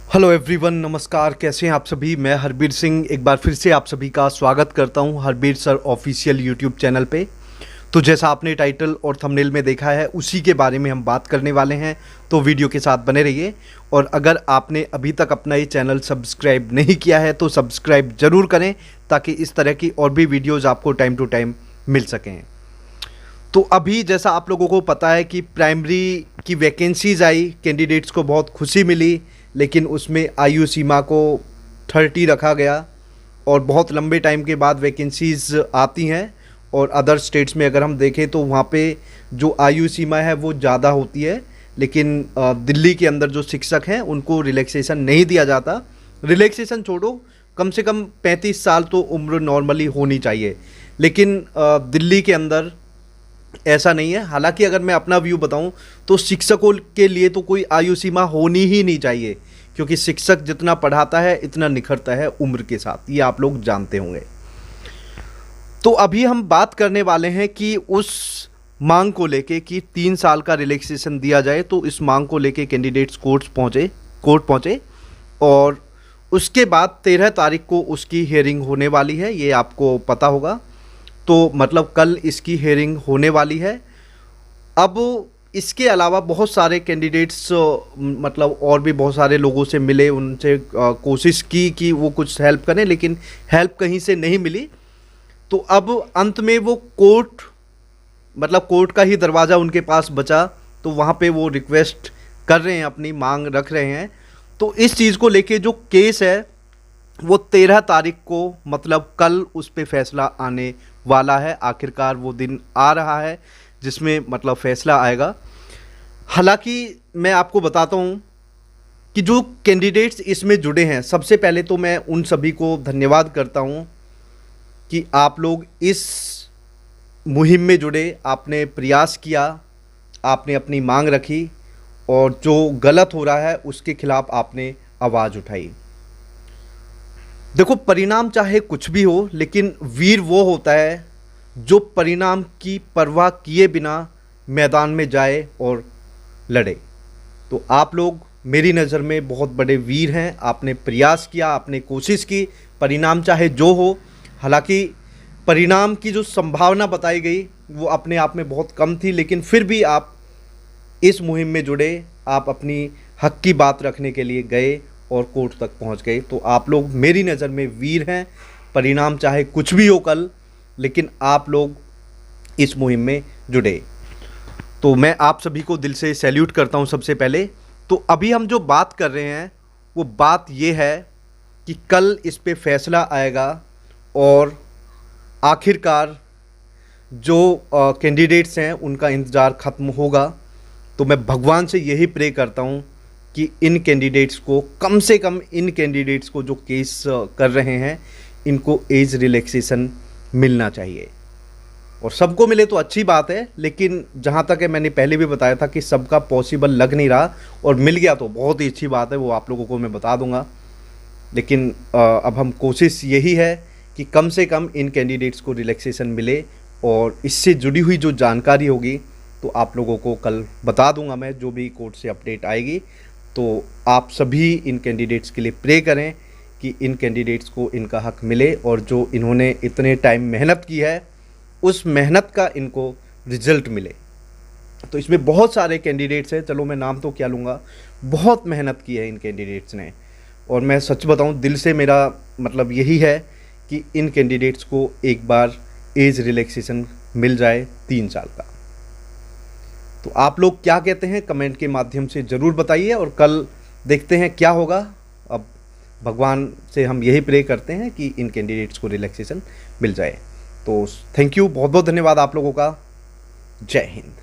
Hello everyone, नमस्कार। कैसे हैं आप सभी। मैं हरबीर सिंह एक बार फिर से आप सभी का स्वागत करता हूं Harbir sir official YouTube channel पे। तो जैसा आपने टाइटल और थंबनेल में देखा है उसी के बारे में हम बात करने वाले हैं, तो वीडियो के साथ बने रहिए। और अगर आपने अभी तक अपना ये चैनल सब्सक्राइब नहीं किया है तो सब्सक्राइब ज़रूर करें, ताकि इस तरह की और भी वीडियोज़ आपको टाइम टू टाइम मिल सकें। तो अभी जैसा आप लोगों को पता है कि प्राइमरी की वैकेंसीज़ आई, कैंडिडेट्स को बहुत खुशी मिली, लेकिन उसमें आयु सीमा को 30 रखा गया और बहुत लंबे टाइम के बाद वैकेंसीज़ आती हैं। और अदर स्टेट्स में अगर हम देखें तो वहाँ पे जो आयु सीमा है वो ज़्यादा होती है, लेकिन दिल्ली के अंदर जो शिक्षक हैं उनको रिलैक्सेशन नहीं दिया जाता। रिलैक्सेशन छोड़ो, कम से कम 35 साल तो उम्र नॉर्मली होनी चाहिए, लेकिन दिल्ली के अंदर ऐसा नहीं है। हालांकि अगर मैं अपना व्यू बताऊं तो शिक्षकों के लिए तो कोई आयु सीमा होनी ही नहीं चाहिए, क्योंकि शिक्षक जितना पढ़ाता है इतना निखरता है उम्र के साथ, ये आप लोग जानते होंगे। तो अभी हम बात करने वाले हैं कि उस मांग को लेके कि 3 साल का रिलैक्सेशन दिया जाए, तो इस मांग को लेके कैंडिडेट्स कोर्ट पहुंचे और उसके बाद 13 तारीख को उसकी हियरिंग होने वाली है, ये आपको पता होगा। तो मतलब कल इसकी हियरिंग होने वाली है। अब इसके अलावा बहुत सारे कैंडिडेट्स मतलब और भी बहुत सारे लोगों से मिले, उनसे कोशिश की कि वो कुछ हेल्प करें, लेकिन हेल्प कहीं से नहीं मिली। तो अब अंत में वो कोर्ट का ही दरवाज़ा उनके पास बचा, तो वहाँ पे वो रिक्वेस्ट कर रहे हैं, अपनी मांग रख रहे हैं। तो इस चीज़ को लेके जो केस है वो 13 तारीख को, मतलब कल, उस पे फैसला आने वाला है। आखिरकार वो दिन आ रहा है जिसमें मतलब फैसला आएगा। हालांकि मैं आपको बताता हूँ कि जो कैंडिडेट्स इसमें जुड़े हैं, सबसे पहले तो मैं उन सभी को धन्यवाद करता हूँ कि आप लोग इस मुहिम में जुड़े, आपने प्रयास किया, आपने अपनी मांग रखी और जो गलत हो रहा है उसके खिलाफ आपने आवाज़ उठाई। देखो, परिणाम चाहे कुछ भी हो, लेकिन वीर वो होता है जो परिणाम की परवाह किए बिना मैदान में जाए और लड़े। तो आप लोग मेरी नज़र में बहुत बड़े वीर हैं। आपने प्रयास किया, आपने कोशिश की, परिणाम चाहे जो हो। हालांकि परिणाम की जो संभावना बताई गई वो अपने आप में बहुत कम थी, लेकिन फिर भी आप इस मुहिम में जुड़े, आप अपनी हक की बात रखने के लिए गए और कोर्ट तक पहुंच गए। तो आप लोग मेरी नज़र में वीर हैं। परिणाम चाहे कुछ भी हो कल, लेकिन आप लोग इस मुहिम में जुड़े, तो मैं आप सभी को दिल से सैल्यूट करता हूं। सबसे पहले तो अभी हम जो बात कर रहे हैं वो बात ये है कि कल इस पे फैसला आएगा और आखिरकार जो कैंडिडेट्स हैं उनका इंतज़ार ख़त्म होगा। तो मैं भगवान से यही प्रे करता हूं कि इन कैंडिडेट्स को, कम से कम इन कैंडिडेट्स को जो केस कर रहे हैं, इनको एज रिलैक्सेशन मिलना चाहिए। और सबको मिले तो अच्छी बात है, लेकिन जहाँ तक है, मैंने पहले भी बताया था कि सबका पॉसिबल लग नहीं रहा, और मिल गया तो बहुत ही अच्छी बात है, वो आप लोगों को मैं बता दूंगा। लेकिन अब हम कोशिश यही है कि कम से कम इन कैंडिडेट्स को रिलैक्सेशन मिले, और इससे जुड़ी हुई जो जानकारी होगी तो आप लोगों को कल बता दूंगा मैं, जो भी कोर्ट से अपडेट आएगी। तो आप सभी इन कैंडिडेट्स के लिए प्रे करें कि इन कैंडिडेट्स को इनका हक मिले, और जो इन्होंने इतने टाइम मेहनत की है उस मेहनत का इनको रिजल्ट मिले। तो इसमें बहुत सारे कैंडिडेट्स हैं, चलो मैं नाम तो क्या लूँगा, बहुत मेहनत की है इन कैंडिडेट्स ने। और मैं सच बताऊं, दिल से मेरा मतलब यही है कि इन कैंडिडेट्स को एक बार एज रिलैक्सेशन मिल जाए 3 साल का। तो आप लोग क्या कहते हैं कमेंट के माध्यम से ज़रूर बताइए, और कल देखते हैं क्या होगा। अब भगवान से हम यही प्रे करते हैं कि इन कैंडिडेट्स को रिलैक्सेशन मिल जाए। तो थैंक यू, बहुत बहुत धन्यवाद आप लोगों का। जय हिंद।